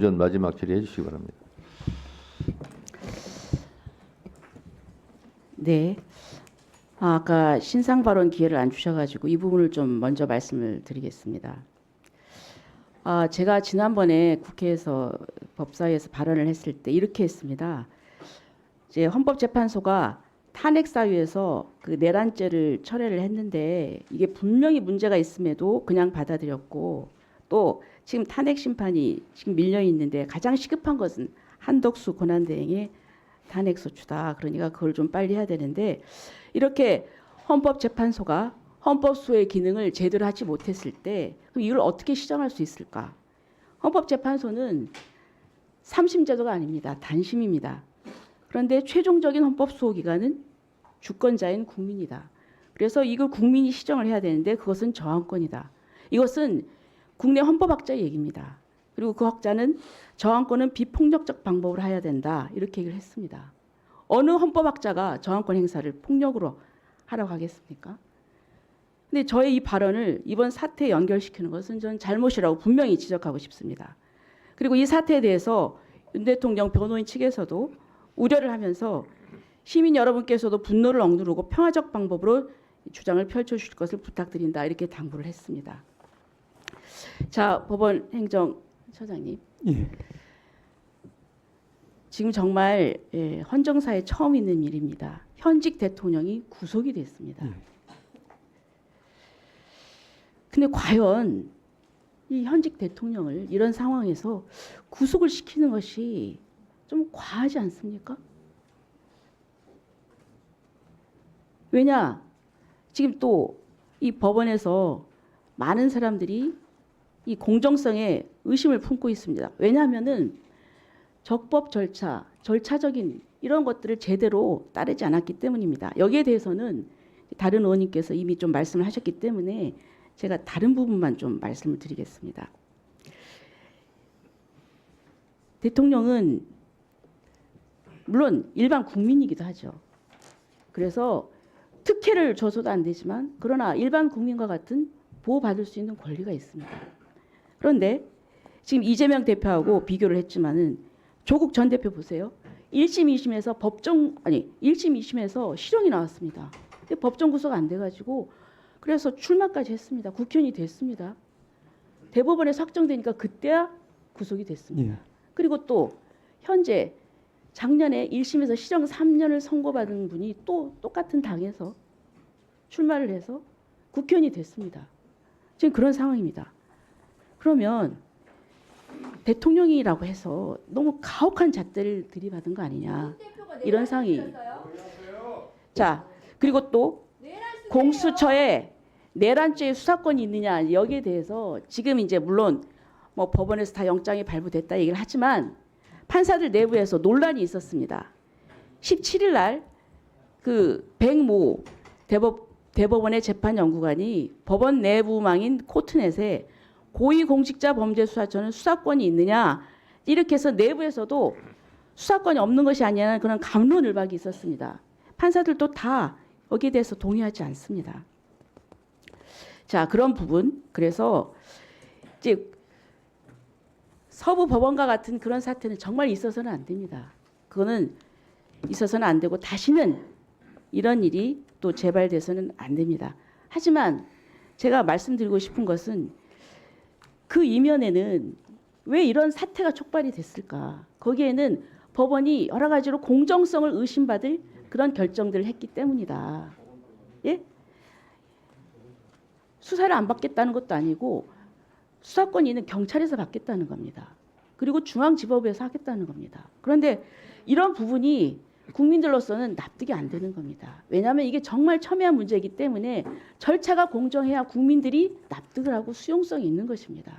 전 마지막 질의해 주시기 바랍니다. 네. 아까 신상 발언 기회를 안 주셔가지고 이 부분을 좀 먼저 말씀을 드리겠습니다. 제가 지난번에 국회에서 법사위에서 발언을 했을 때 이렇게 했습니다. 이제 헌법재판소가 탄핵사유에서 그 내란죄를 철회를 했는데 이게 분명히 문제가 있음에도 그냥 받아들였고, 또 지금 탄핵 심판이 지금 밀려 있는데 가장 시급한 것은 한덕수 권한대행의 탄핵소추다. 그러니까 그걸 좀 빨리 해야 되는데, 이렇게 헌법재판소가 헌법소의 기능을 제대로 하지 못했을 때 그럼 이걸 어떻게 시정할 수 있을까? 헌법재판소는 3심제도가 아닙니다. 단심입니다. 그런데 최종적인 헌법수호 기관은 주권자인 국민이다. 그래서 이걸 국민이 시정을 해야 되는데 그것은 저항권이다. 이것은 국내 헌법학자의 얘기입니다. 그리고 그 학자는 저항권은 비폭력적 방법으로 해야 된다. 이렇게 얘기를 했습니다. 어느 헌법학자가 저항권 행사를 폭력으로 하라고 하겠습니까? 근데 저의 이 발언을 이번 사태에 연결시키는 것은 전 잘못이라고 분명히 지적하고 싶습니다. 그리고 이 사태에 대해서 윤 대통령 변호인 측에서도 우려를 하면서 시민 여러분께서도 분노를 억누르고 평화적 방법으로 주장을 펼쳐주실 것을 부탁드린다. 이렇게 당부를 했습니다. 자, 법원 행정처장님. 예. 지금 정말 헌정사에 처음 있는 일입니다. 현직 대통령이 구속이 됐습니다. 근데 과연 이 현직 대통령을 이런 상황에서 구속을 시키는 것이 좀 과하지 않습니까? 왜냐? 지금 또 이 법원에서 많은 사람들이 이 공정성에 의심을 품고 있습니다. 왜냐하면은 적법 절차적인 이런 것들을 제대로 따르지 않았기 때문입니다. 여기에 대해서는 다른 의원님께서 이미 좀 말씀을 하셨기 때문에 제가 다른 부분만 좀 말씀을 드리겠습니다. 대통령은 물론 일반 국민이기도 하죠. 그래서 특혜를 줘서도 안 되지만 그러나 일반 국민과 같은 보호받을 수 있는 권리가 있습니다. 그런데 지금 이재명 대표하고 비교를 했지만은 조국 전 대표 보세요. 1심, 2심에서 1심, 2심에서 실형이 나왔습니다. 근데 법정 구속 안 돼가지고 그래서 출마까지 했습니다. 국회의원이 됐습니다. 대법원에서 확정되니까 그때야 구속이 됐습니다. 예. 그리고 또 현재 작년에 1심에서 실형 3년을 선고받은 분이 또 똑같은 당에서 출마를 해서 국회의원이 됐습니다. 지금 그런 상황입니다. 그러면 대통령이라고 해서 너무 가혹한 잣대를 들이받은 거 아니냐, 이런 상황이. 자, 그리고 또 공수처에 내란죄 수사권이 있느냐, 여기에 대해서 지금 이제 물론 뭐 법원에서 다 영장이 발부됐다 얘기를 하지만 판사들 내부에서 논란이 있었습니다. 17일 날 그 백모 대법원의 재판연구관이 법원 내부망인 코트넷에 고위공직자범죄수사처는 수사권이 있느냐 이렇게 해서 내부에서도 수사권이 없는 것이 아니냐는 그런 갑론을박이 있었습니다. 판사들도 다 여기에 대해서 동의하지 않습니다. 자, 그런 부분. 그래서 이제 서부 법원과 같은 그런 사태는 정말 있어서는 안 됩니다. 그거는 있어서는 안 되고 다시는 이런 일이 또 재발돼서는 안 됩니다. 하지만 제가 말씀드리고 싶은 것은 그 이면에는 왜 이런 사태가 촉발이 됐을까? 거기에는 법원이 여러 가지로 공정성을 의심받을 그런 결정들을 했기 때문이다. 예? 수사를 안 받겠다는 것도 아니고 수사권이 있는 경찰에서 받겠다는 겁니다. 그리고 중앙지법에서 하겠다는 겁니다. 그런데 이런 부분이 국민들로서는 납득이 안 되는 겁니다. 왜냐하면 이게 정말 첨예한 문제이기 때문에 절차가 공정해야 국민들이 납득을 하고 수용성이 있는 것입니다.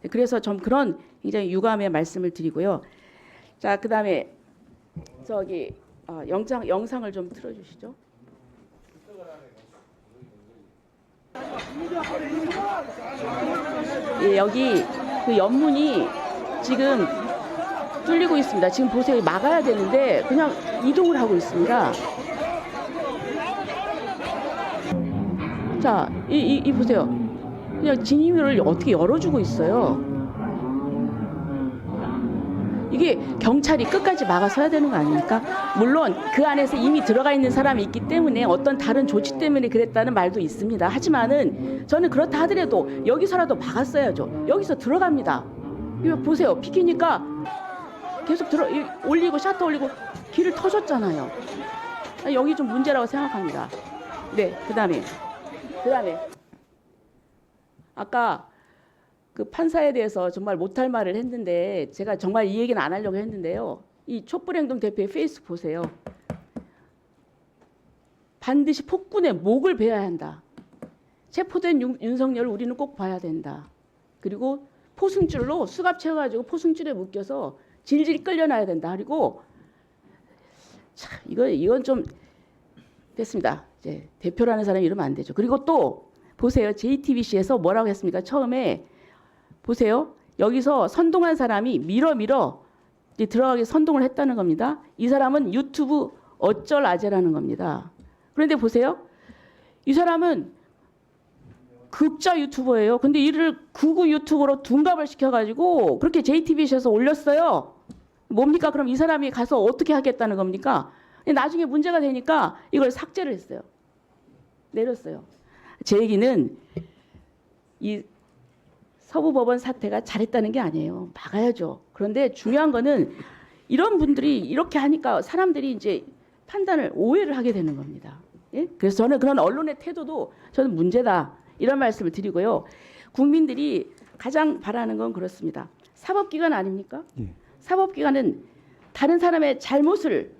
그래서 좀 그런 굉장히 유감의 말씀을 드리고요. 자, 그다음에 저기 영상을 좀 틀어주시죠. 예, 여기 그 연문이 지금 뚫리고 있습니다. 지금 보세요. 막아야 되는데 그냥 이동을 하고 있습니다. 자, 이 보세요. 그냥 진입로를 어떻게 열어주고 있어요. 이게 경찰이 끝까지 막아서야 되는 거 아닙니까? 물론 그 안에서 이미 들어가 있는 사람이 있기 때문에 어떤 다른 조치 때문에 그랬다는 말도 있습니다. 하지만은 저는 그렇다 하더라도 여기서라도 막았어야죠. 여기서 들어갑니다. 이거 보세요. 비키니까 계속 올리고 셔터 올리고 길을 터줬잖아요. 여기 좀 문제라고 생각합니다. 네, 그다음에 아까 그 판사에 대해서 정말 못할 말을 했는데 제가 정말 이 얘기는 안 하려고 했는데요. 이 촛불행동 대표의 페이스북 보세요. 반드시 폭군의 목을 베어야 한다. 체포된 윤석열을 우리는 꼭 봐야 된다. 그리고 포승줄로 수갑 채워가지고 포승줄에 묶여서 질질 끌려놔야 된다. 그리고 참 이건 좀 됐습니다. 이제 대표라는 사람이 이러면 안 되죠. 그리고 또 보세요. JTBC에서 뭐라고 했습니까? 처음에 보세요. 여기서 선동한 사람이 밀어 이제 들어가게 선동을 했다는 겁니다. 이 사람은 유튜브 어쩔 아재라는 겁니다. 그런데 보세요. 이 사람은 극자 유튜버예요. 근데 이를 극우 유튜버로 둔갑을 시켜가지고 그렇게 JTBC에서 올렸어요. 뭡니까? 그럼 이 사람이 가서 어떻게 하겠다는 겁니까? 나중에 문제가 되니까 이걸 삭제를 했어요. 내렸어요. 제 얘기는 이 서부법원 사태가 잘했다는 게 아니에요. 막아야죠. 그런데 중요한 거는 이런 분들이 이렇게 하니까 사람들이 이제 판단을 오해를 하게 되는 겁니다. 예? 그래서 저는 그런 언론의 태도도 저는 문제다. 이런 말씀을 드리고요. 국민들이 가장 바라는 건 그렇습니다. 사법기관 아닙니까? 예. 사법기관은 다른 사람의 잘못을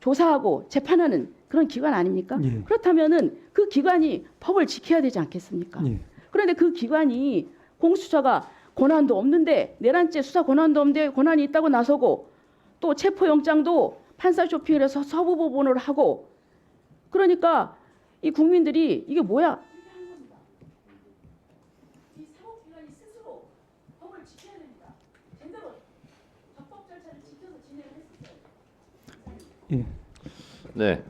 조사하고 재판하는 그런 기관 아닙니까? 예. 그렇다면은 그 기관이 법을 지켜야 되지 않겠습니까? 예. 그런데 그 기관이 공수처가 권한도 없는데 내란죄 수사 권한도 없는데 권한이 있다고 나서고 또 체포영장도 판사 쇼핑을 해서 서부법원으로 하고 그러니까 이 국민들이 이게 뭐야? 이 사법기관이 스스로 법을 지켜야 됩니다. 제대로 적법 절차를 지켜서 진행을 했었어요. 예. 네.